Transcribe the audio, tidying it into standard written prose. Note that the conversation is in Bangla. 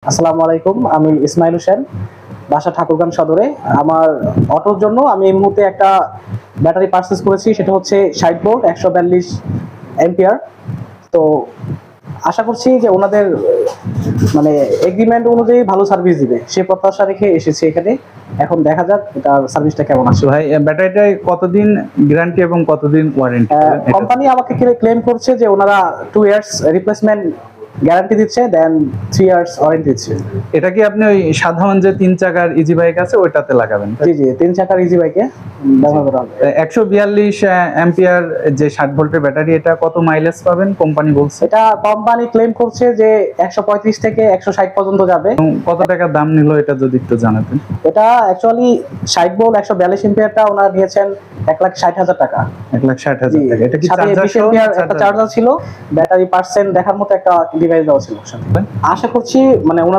আসসালামু আলাইকুম, আমি ইসমাইল হোসেন, বাসা ঠাকুরগাঁও সদরে। আমার অটোর জন্য আমি এই মুহূর্তে একটা ব্যাটারি পারচেজ করেছি, সেটা হচ্ছে 60 ভোল্ট 142 অ্যাম্পিয়ার। তো আশা করছি যে ওনাদের মানে এগ্রিমেন্ট অনুযায়ী ভালো সার্ভিস দিবে, সে প্রত্যাশা রেখে এসেছি এখানে। এখন দেখা যাক এটার সার্ভিসটা কেমন আসে। ভাই ব্যাটারিটায় কতদিন গ্যারান্টি এবং কতদিন ওয়ারেন্টি? কোম্পানি আমাকে ক্লেম করছে যে ওনারা 2 ইয়ার্স রিপ্লেসমেন্ট গ্যারান্টি দিচ্ছে, দেন 3 ইয়ার্স ওয়ারেন্টি দিচ্ছে। এটা কি আপনি ওই সাধারণ যে 3 চাকার ইজি বাইক আছে ওইটাতে লাগাবেন? জি জি, 3 চাকার ইজি বাইকে ব্যবহার করা হবে। 142 অ্যাম্পিয়ার যে 60 ভোল্টের ব্যাটারি, এটা কত মাইলেজ পাবেন কোম্পানি বলছে? এটা কোম্পানি ক্লেম করছে যে 135 থেকে 160 পর্যন্ত যাবে। এবং কত টাকা দাম নিল এটা যদি একটু জানাতেন। এটা অ্যাকচুয়ালি 60 ভোল্ট 142 এম্পিয়ারটা ওনারা নিয়েছেন 1,60,000 টাকা। 1,60,000 টাকা। এটা কি সাথে চার্জার 20 এম্পিয়ার একটা চার্জার ছিল, ব্যাটারি পার্সেন্ট দেখার মতো একটা ডিভাইস দেওয়া ছিল সাথে। আশা করছি মানে